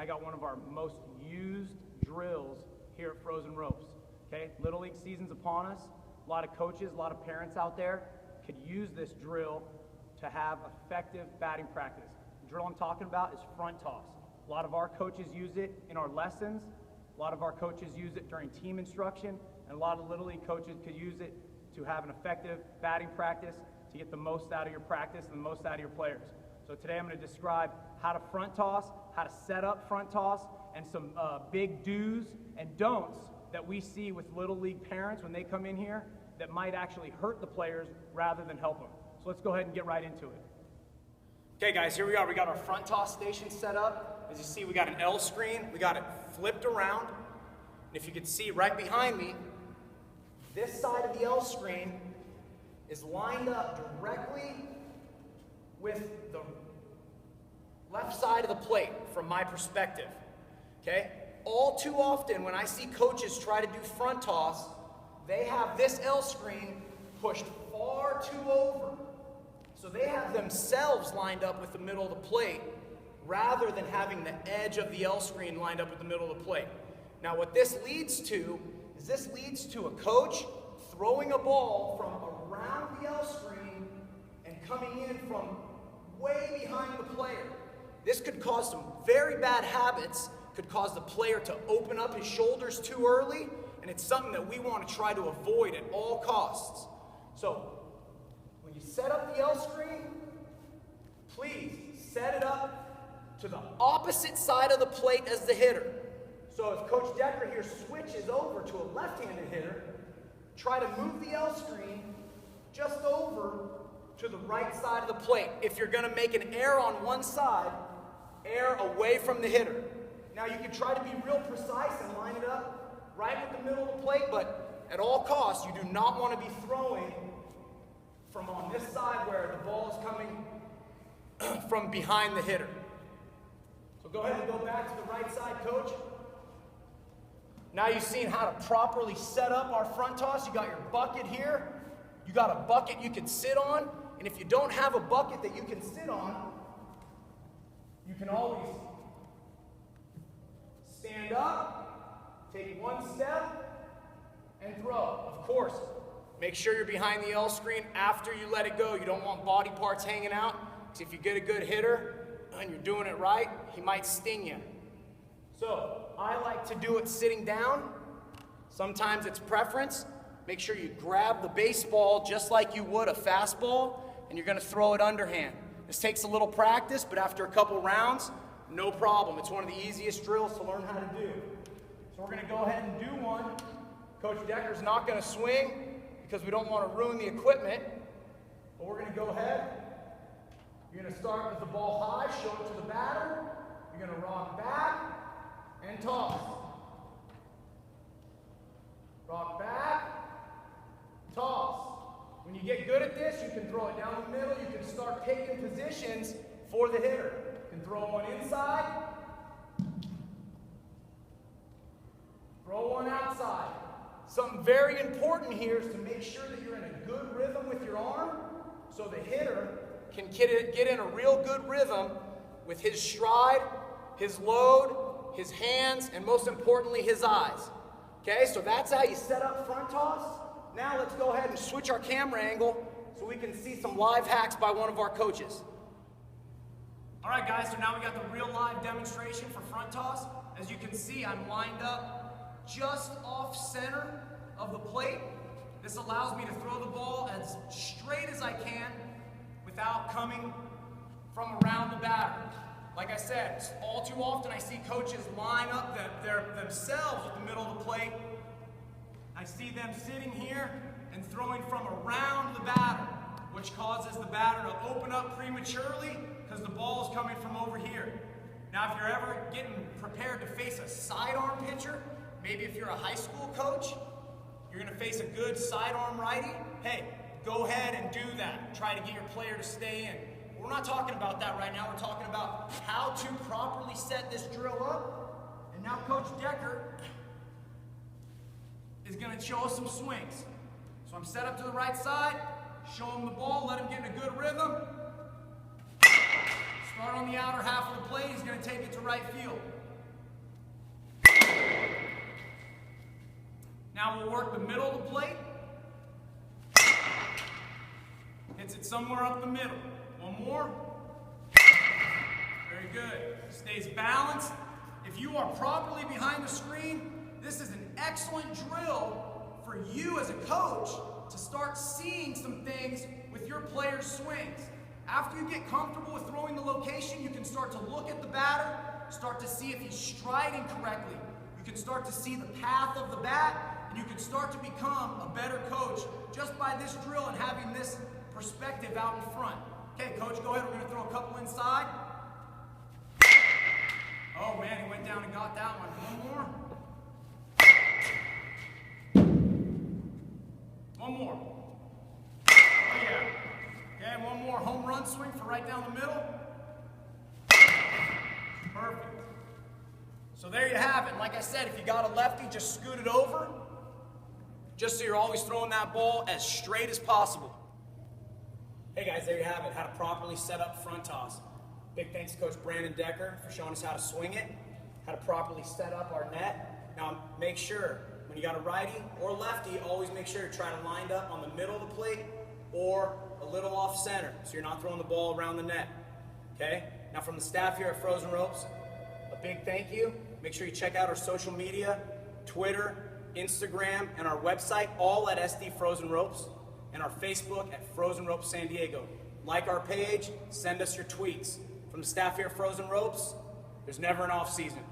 I got one of our most used drills here at Frozen Ropes. Okay, Little League season's upon us. A lot of coaches, a lot of parents out there could use this drill to have effective batting practice. The drill I'm talking about is front toss. A lot of our coaches use it in our lessons. A lot of our coaches use it during team instruction, and a lot of Little League coaches could use it to have an effective batting practice to get the most out of your practice and the most out of your players. So today I'm going to describe how to front toss, how to set up front toss, and some big do's and don'ts that we see with Little League parents when they come in here that might actually hurt the players rather than help them. So let's go ahead and get right into it. Okay guys, here we are. We got our front toss station set up. As you see, we got an L screen. We got it flipped around. And if you can see right behind me, this side of the L screen is lined up directly with the left side of the plate from my perspective. Okay? All too often when I see coaches try to do front toss, they have this L screen pushed far too over. So they have themselves lined up with the middle of the plate rather than having the edge of the L screen lined up with the middle of the plate. Now what this leads to is this leads to a coach throwing a ball from around the L screen and coming in from way behind the player. This could cause some very bad habits, could cause the player to open up his shoulders too early, and it's something that we want to try to avoid at all costs. So, when you set up the L screen, please set it up to the opposite side of the plate as the hitter. So if Coach Decker here switches over to a left-handed hitter, try to move the L screen just over to the right side of the plate. If you're going to make an error on one side, err away from the hitter. Now you can try to be real precise and line it up right with the middle of the plate, but at all costs, you do not want to be throwing from on this side where the ball is coming from behind the hitter. So go ahead and go back to the right side, Coach. Now you've seen how to properly set up our front toss. You got your bucket here. You got a bucket you can sit on. And if you don't have a bucket that you can sit on, you can always stand up, take one step, and throw. Of course, make sure you're behind the L screen after you let it go. You don't want body parts hanging out, because if you get a good hitter and you're doing it right, he might sting you. So, I like to do it sitting down. Sometimes it's preference. Make sure you grab the baseball just like you would a fastball, and you're going to throw it underhand. This takes a little practice, but after a couple rounds, no problem. It's one of the easiest drills to learn how to do. So we're going to go ahead and do one. Coach Decker's not going to swing because we don't want to ruin the equipment, but we're going to go ahead. You're going to start with the ball high, show it to the batter. You're going to rock back and toss. Rock back, toss. When you get good at this, you can throw it down the middle. You can start picking positions for the hitter. You can throw one inside, throw one outside. Something very important here is to make sure that you're in a good rhythm with your arm so the hitter can get in a real good rhythm with his stride, his load, his hands, and most importantly, his eyes. Okay, so that's how you set up front toss. Now let's go ahead and switch our camera angle so we can see some live hacks by one of our coaches. All right, guys, so now we got the real live demonstration for front toss. As you can see, I'm lined up just off center of the plate. This allows me to throw the ball as straight as I can without coming from around the batter. Like I said, all too often I see coaches line up themselves at the middle of the plate. I see them sitting here and throwing from around the batter, which causes the batter to open up prematurely because the ball is coming from over here. Now, if you're ever getting prepared to face a sidearm pitcher, maybe if you're a high school coach, you're going to face a good sidearm righty, hey, go ahead and do that. Try to get your player to stay in. We're not talking about that right now. We're talking about how to properly set this drill up. And now Coach Decker is going to show us some swings. So I'm set up to the right side, show him the ball, let him get in a good rhythm. Start on the outer half of the plate, he's going to take it to right field. Now we'll work the middle of the plate. Hits it somewhere up the middle. One more. Very good. Stays balanced. If you are properly behind the screen, this is an excellent drill for you as a coach to start seeing some things with your players' swings. After you get comfortable with throwing the location, you can start to look at the batter, start to see if he's striding correctly. You can start to see the path of the bat, and you can start to become a better coach just by this drill and having this perspective out in front. Okay, coach, go ahead. We're going to throw a couple inside. Oh, man, he went down and got that one. One more. One more. Oh, yeah. Okay, one more home run swing for right down the middle. Perfect. So there you have it. Like I said, if you got a lefty, just scoot it over, just so you're always throwing that ball as straight as possible. Hey guys, there you have it. How to properly set up front toss. Big thanks to Coach Brandon Decker for showing us how to swing it, how to properly set up our net. Now make sure, when you got a righty or lefty, always make sure to try to line up on the middle of the plate or a little off center, so you're not throwing the ball around the net. Okay? Now from the staff here at Frozen Ropes, a big thank you. Make sure you check out our social media, Twitter, Instagram, and our website, all at SDFrozenRopes, and our Facebook at Frozen Ropes San Diego. Like our page, send us your tweets. From the staff here at Frozen Ropes, there's never an off season.